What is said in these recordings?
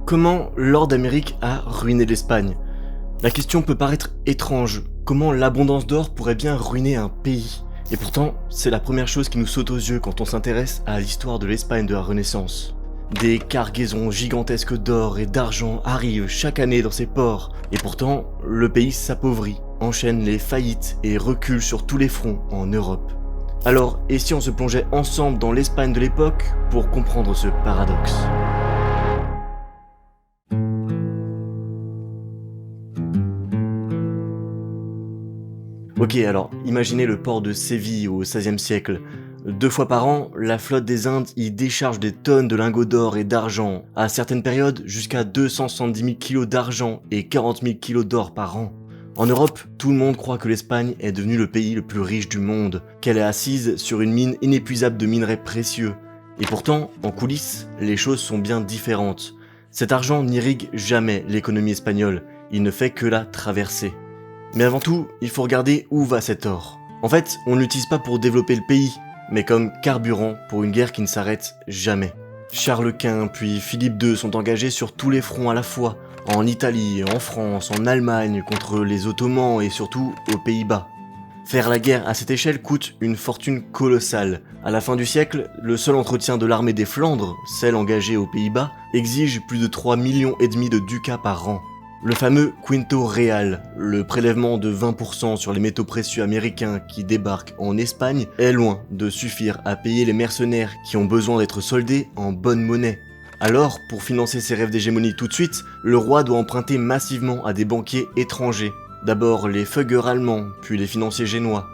Comment l'or d'Amérique a ruiné l'Espagne? La question peut paraître étrange. Comment l'abondance d'or pourrait bien ruiner un pays? Et pourtant, c'est la première chose qui nous saute aux yeux quand on s'intéresse à l'histoire de l'Espagne de la Renaissance. Des cargaisons gigantesques d'or et d'argent arrivent chaque année dans ces ports, et pourtant, le pays s'appauvrit, enchaîne les faillites et recule sur tous les fronts en Europe. Alors, et si on se plongeait ensemble dans l'Espagne de l'époque pour comprendre ce paradoxe? Ok, alors imaginez le port de Séville au XVIe siècle. 2 fois par an, la flotte des Indes y décharge des tonnes de lingots d'or et d'argent, à certaines périodes jusqu'à 270 000 kilos d'argent et 40 000 kilos d'or par an. En Europe, tout le monde croit que l'Espagne est devenue le pays le plus riche du monde, qu'elle est assise sur une mine inépuisable de minerais précieux. Et pourtant, en coulisses, les choses sont bien différentes. Cet argent n'irrigue jamais l'économie espagnole, il ne fait que la traverser. Mais avant tout, il faut regarder où va cet or. En fait, on ne l'utilise pas pour développer le pays, mais comme carburant pour une guerre qui ne s'arrête jamais. Charles Quint puis Philippe II sont engagés sur tous les fronts à la fois, en Italie, en France, en Allemagne, contre les Ottomans et surtout aux Pays-Bas. Faire la guerre à cette échelle coûte une fortune colossale. À la fin du siècle, le seul entretien de l'armée des Flandres, celle engagée aux Pays-Bas, exige plus de 3,5 millions de ducats par an. Le fameux Quinto Real, le prélèvement de 20% sur les métaux précieux américains qui débarquent en Espagne, est loin de suffire à payer les mercenaires qui ont besoin d'être soldés en bonne monnaie. Alors, pour financer ses rêves d'hégémonie tout de suite, le roi doit emprunter massivement à des banquiers étrangers. D'abord les Fugger allemands, puis les financiers génois.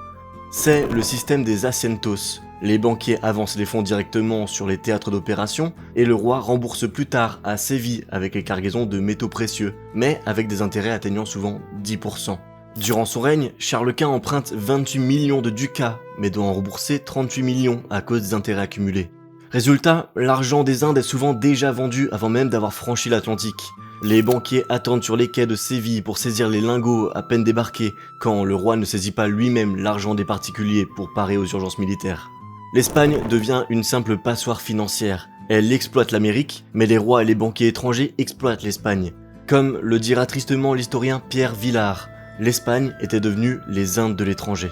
C'est le système des asientos. Les banquiers avancent les fonds directement sur les théâtres d'opération et le roi rembourse plus tard à Séville avec les cargaisons de métaux précieux, mais avec des intérêts atteignant souvent 10%. Durant son règne, Charles Quint emprunte 28 millions de ducats, mais doit en rembourser 38 millions à cause des intérêts accumulés. Résultat, l'argent des Indes est souvent déjà vendu avant même d'avoir franchi l'Atlantique. Les banquiers attendent sur les quais de Séville pour saisir les lingots à peine débarqués, quand le roi ne saisit pas lui-même l'argent des particuliers pour parer aux urgences militaires. L'Espagne devient une simple passoire financière. Elle exploite l'Amérique, mais les rois et les banquiers étrangers exploitent l'Espagne. Comme le dira tristement l'historien Pierre Vilar, l'Espagne était devenue les Indes de l'étranger.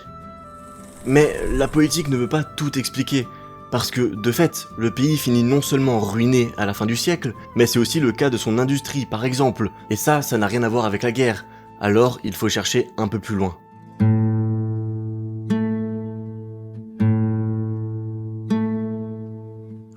Mais la politique ne veut pas tout expliquer, parce que, de fait, le pays finit non seulement ruiné à la fin du siècle, mais c'est aussi le cas de son industrie par exemple, et ça n'a rien à voir avec la guerre. Alors il faut chercher un peu plus loin.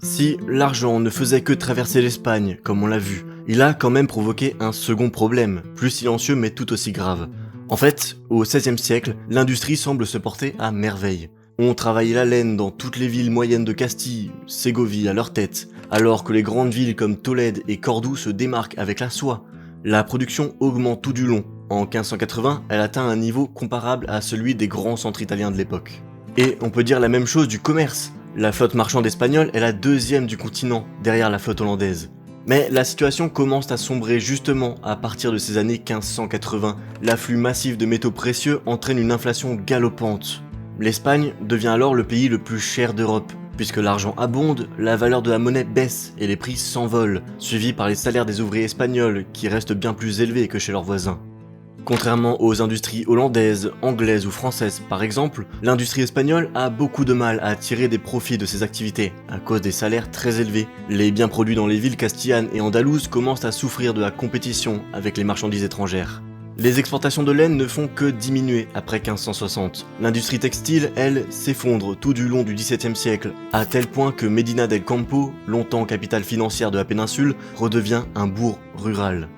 Si l'argent ne faisait que traverser l'Espagne, comme on l'a vu, il a quand même provoqué un second problème, plus silencieux mais tout aussi grave. En fait, au XVIe siècle, l'industrie semble se porter à merveille. On travaillait la laine dans toutes les villes moyennes de Castille, Ségovie à leur tête, alors que les grandes villes comme Tolède et Cordoue se démarquent avec la soie. La production augmente tout du long. En 1580, elle atteint un niveau comparable à celui des grands centres italiens de l'époque. Et on peut dire la même chose du commerce. La flotte marchande espagnole est la deuxième du continent, derrière la flotte hollandaise. Mais la situation commence à sombrer justement à partir de ces années 1580. L'afflux massif de métaux précieux entraîne une inflation galopante. L'Espagne devient alors le pays le plus cher d'Europe. Puisque l'argent abonde, la valeur de la monnaie baisse et les prix s'envolent, suivis par les salaires des ouvriers espagnols qui restent bien plus élevés que chez leurs voisins. Contrairement aux industries hollandaises, anglaises ou françaises par exemple, l'industrie espagnole a beaucoup de mal à tirer des profits de ses activités, à cause des salaires très élevés. Les biens produits dans les villes castillanes et andalouses commencent à souffrir de la compétition avec les marchandises étrangères. Les exportations de laine ne font que diminuer après 1560. L'industrie textile, elle, s'effondre tout du long du XVIIe siècle, à tel point que Medina del Campo, longtemps capitale financière de la péninsule, redevient un bourg rural.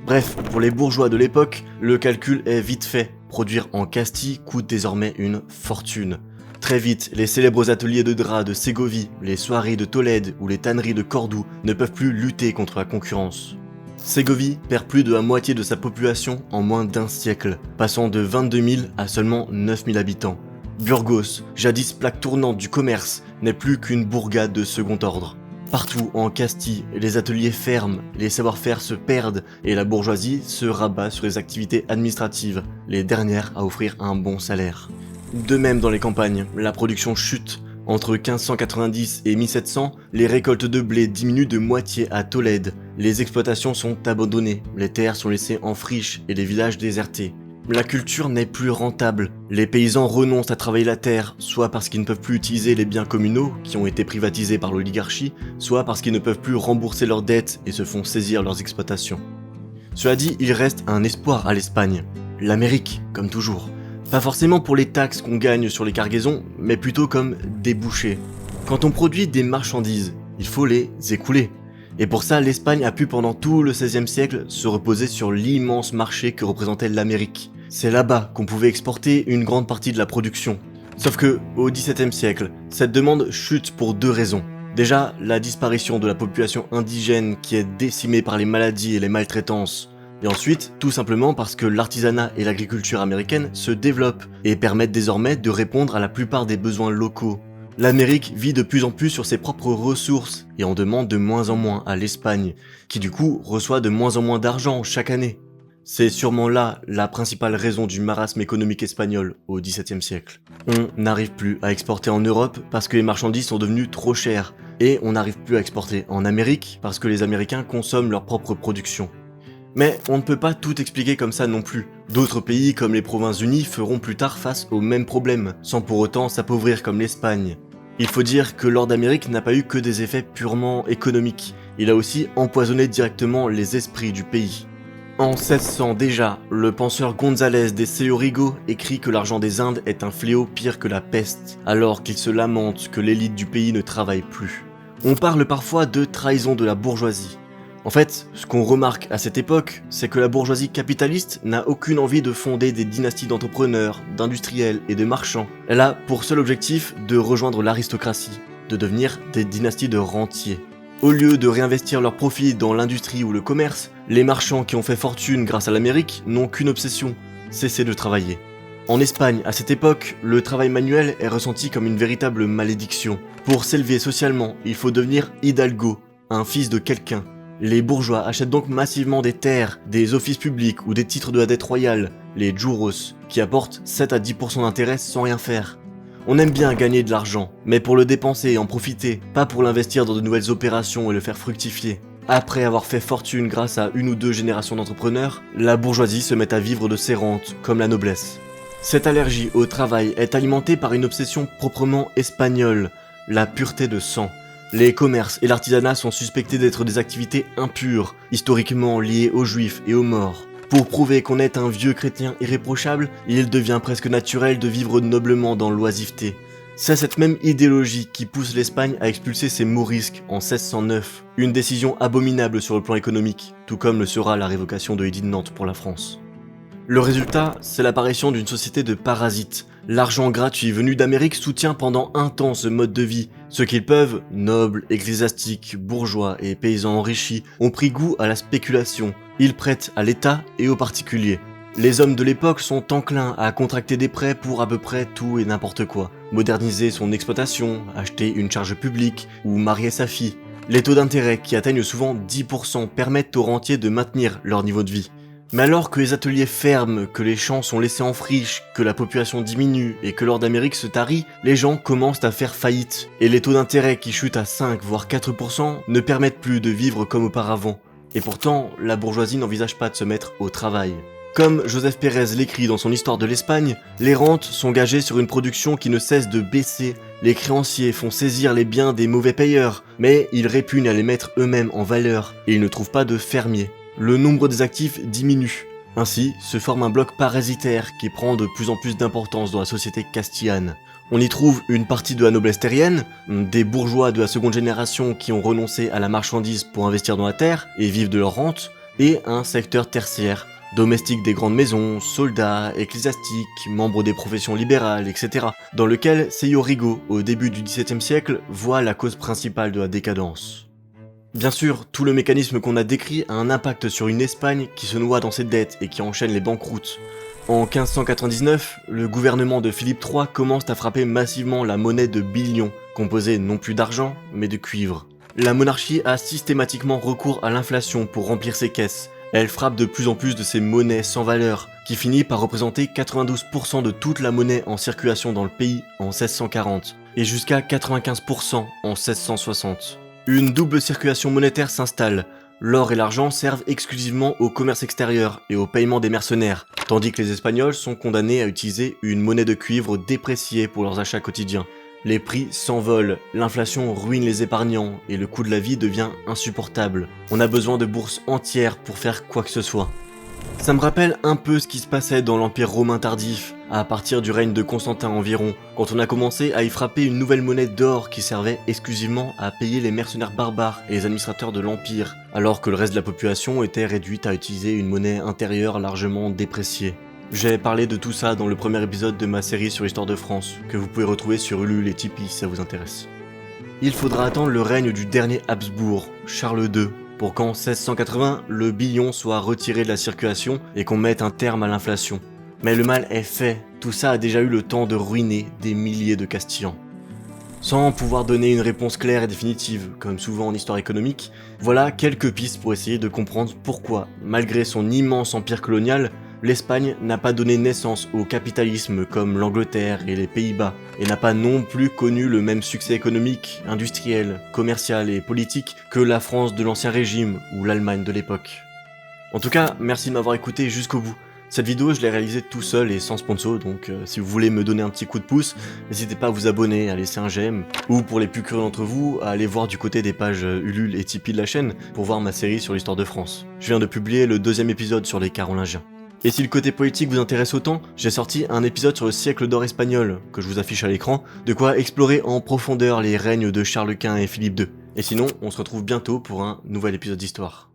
Bref, pour les bourgeois de l'époque, le calcul est vite fait. Produire en Castille coûte désormais une fortune. Très vite, les célèbres ateliers de draps de Ségovie, les soieries de Tolède ou les tanneries de Cordoue ne peuvent plus lutter contre la concurrence. Ségovie perd plus de la moitié de sa population en moins d'un siècle, passant de 22 000 à seulement 9 000 habitants. Burgos, jadis plaque tournante du commerce, n'est plus qu'une bourgade de second ordre. Partout en Castille, les ateliers ferment, les savoir-faire se perdent et la bourgeoisie se rabat sur les activités administratives, les dernières à offrir un bon salaire. De même dans les campagnes, la production chute. Entre 1590 et 1700, les récoltes de blé diminuent de moitié à Tolède, les exploitations sont abandonnées, les terres sont laissées en friche et les villages désertés. La culture n'est plus rentable, les paysans renoncent à travailler la terre, soit parce qu'ils ne peuvent plus utiliser les biens communaux, qui ont été privatisés par l'oligarchie, soit parce qu'ils ne peuvent plus rembourser leurs dettes et se font saisir leurs exploitations. Cela dit, il reste un espoir à l'Espagne. L'Amérique, comme toujours. Pas forcément pour les taxes qu'on gagne sur les cargaisons, mais plutôt comme débouchés. Quand on produit des marchandises, il faut les écouler. Et pour ça, l'Espagne a pu pendant tout le XVIe siècle se reposer sur l'immense marché que représentait l'Amérique. C'est là-bas qu'on pouvait exporter une grande partie de la production. Sauf que, au XVIIe siècle, cette demande chute pour deux raisons. Déjà, la disparition de la population indigène qui est décimée par les maladies et les maltraitances. Et ensuite, tout simplement parce que l'artisanat et l'agriculture américaine se développent et permettent désormais de répondre à la plupart des besoins locaux. L'Amérique vit de plus en plus sur ses propres ressources et en demande de moins en moins à l'Espagne, qui du coup reçoit de moins en moins d'argent chaque année. C'est sûrement là la principale raison du marasme économique espagnol au XVIIe siècle. On n'arrive plus à exporter en Europe parce que les marchandises sont devenues trop chères, et on n'arrive plus à exporter en Amérique parce que les Américains consomment leur propre production. Mais on ne peut pas tout expliquer comme ça non plus. D'autres pays comme les Provinces-Unies feront plus tard face aux mêmes problèmes, sans pour autant s'appauvrir comme l'Espagne. Il faut dire que Lord Amérique n'a pas eu que des effets purement économiques, il a aussi empoisonné directement les esprits du pays. En 1600 déjà, le penseur González de Ceorigo écrit que l'argent des Indes est un fléau pire que la peste, alors qu'il se lamente que l'élite du pays ne travaille plus. On parle parfois de trahison de la bourgeoisie. En fait, ce qu'on remarque à cette époque, c'est que la bourgeoisie capitaliste n'a aucune envie de fonder des dynasties d'entrepreneurs, d'industriels et de marchands. Elle a pour seul objectif de rejoindre l'aristocratie, de devenir des dynasties de rentiers. Au lieu de réinvestir leurs profits dans l'industrie ou le commerce, les marchands qui ont fait fortune grâce à l'Amérique n'ont qu'une obsession, cesser de travailler. En Espagne, à cette époque, le travail manuel est ressenti comme une véritable malédiction. Pour s'élever socialement, il faut devenir hidalgo, un fils de quelqu'un. Les bourgeois achètent donc massivement des terres, des offices publics ou des titres de la dette royale, les juros, qui apportent 7 à 10% d'intérêt sans rien faire. On aime bien gagner de l'argent, mais pour le dépenser et en profiter, pas pour l'investir dans de nouvelles opérations et le faire fructifier. Après avoir fait fortune grâce à une ou deux générations d'entrepreneurs, la bourgeoisie se met à vivre de ses rentes, comme la noblesse. Cette allergie au travail est alimentée par une obsession proprement espagnole, la pureté de sang. Les commerces et l'artisanat sont suspectés d'être des activités impures, historiquement liées aux juifs et aux morts. Pour prouver qu'on est un vieux chrétien irréprochable, il devient presque naturel de vivre noblement dans l'oisiveté. C'est cette même idéologie qui pousse l'Espagne à expulser ses morisques en 1609, une décision abominable sur le plan économique, tout comme le sera la révocation de l'édit de Nantes pour la France. Le résultat, c'est l'apparition d'une société de parasites. L'argent gratuit venu d'Amérique soutient pendant un temps ce mode de vie. Ceux qu'ils peuvent, nobles, ecclésiastiques, bourgeois et paysans enrichis, ont pris goût à la spéculation. Ils prêtent à l'État et aux particuliers. Les hommes de l'époque sont enclins à contracter des prêts pour à peu près tout et n'importe quoi. Moderniser son exploitation, acheter une charge publique ou marier sa fille. Les taux d'intérêt qui atteignent souvent 10% permettent aux rentiers de maintenir leur niveau de vie. Mais alors que les ateliers ferment, que les champs sont laissés en friche, que la population diminue et que l'or d'Amérique se tarit, les gens commencent à faire faillite. Et les taux d'intérêt qui chutent à 5 voire 4% ne permettent plus de vivre comme auparavant. Et pourtant, la bourgeoisie n'envisage pas de se mettre au travail. Comme Joseph Pérez l'écrit dans son Histoire de l'Espagne, les rentes sont gagées sur une production qui ne cesse de baisser. Les créanciers font saisir les biens des mauvais payeurs, mais ils répugnent à les mettre eux-mêmes en valeur, et ils ne trouvent pas de fermiers. Le nombre des actifs diminue. Ainsi, se forme un bloc parasitaire qui prend de plus en plus d'importance dans la société castillane. On y trouve une partie de la noblesse terrienne, des bourgeois de la seconde génération qui ont renoncé à la marchandise pour investir dans la terre et vivre de leur rente, et un secteur tertiaire, domestiques des grandes maisons, soldats, ecclésiastiques, membres des professions libérales, etc., dans lequel Ceorigo, au début du XVIIe siècle, voit la cause principale de la décadence. Bien sûr, tout le mécanisme qu'on a décrit a un impact sur une Espagne qui se noie dans ses dettes et qui enchaîne les banqueroutes. En 1599, le gouvernement de Philippe III commence à frapper massivement la monnaie de billion, composée non plus d'argent, mais de cuivre. La monarchie a systématiquement recours à l'inflation pour remplir ses caisses. Elle frappe de plus en plus de ces monnaies sans valeur, qui finit par représenter 92% de toute la monnaie en circulation dans le pays en 1640. et jusqu'à 95% en 1660. Une double circulation monétaire s'installe. L'or et l'argent servent exclusivement au commerce extérieur et au paiement des mercenaires, tandis que les Espagnols sont condamnés à utiliser une monnaie de cuivre dépréciée pour leurs achats quotidiens. Les prix s'envolent, l'inflation ruine les épargnants et le coût de la vie devient insupportable. On a besoin de bourses entières pour faire quoi que ce soit. Ça me rappelle un peu ce qui se passait dans l'Empire romain tardif, à partir du règne de Constantin environ, quand on a commencé à y frapper une nouvelle monnaie d'or qui servait exclusivement à payer les mercenaires barbares et les administrateurs de l'Empire, alors que le reste de la population était réduite à utiliser une monnaie intérieure largement dépréciée. J'ai parlé de tout ça dans le premier épisode de ma série sur l'histoire de France, que vous pouvez retrouver sur Ulule et Tipeee si ça vous intéresse. Il faudra attendre le règne du dernier Habsbourg, Charles II, pour qu'en 1680, le billon soit retiré de la circulation et qu'on mette un terme à l'inflation. Mais le mal est fait, tout ça a déjà eu le temps de ruiner des milliers de Castillans. Sans pouvoir donner une réponse claire et définitive, comme souvent en histoire économique, voilà quelques pistes pour essayer de comprendre pourquoi, malgré son immense empire colonial, l'Espagne n'a pas donné naissance au capitalisme comme l'Angleterre et les Pays-Bas, et n'a pas non plus connu le même succès économique, industriel, commercial et politique que la France de l'Ancien Régime ou l'Allemagne de l'époque. En tout cas, merci de m'avoir écouté jusqu'au bout. Cette vidéo, je l'ai réalisée tout seul et sans sponsor, donc si vous voulez me donner un petit coup de pouce, n'hésitez pas à vous abonner, à laisser un j'aime, ou pour les plus curieux d'entre vous, à aller voir du côté des pages Ulule et Tipeee de la chaîne pour voir ma série sur l'histoire de France. Je viens de publier le 2e épisode sur les Carolingiens. Et si le côté politique vous intéresse autant, j'ai sorti un épisode sur le siècle d'or espagnol, que je vous affiche à l'écran, de quoi explorer en profondeur les règnes de Charles Quint et Philippe II. Et sinon, on se retrouve bientôt pour un nouvel épisode d'histoire.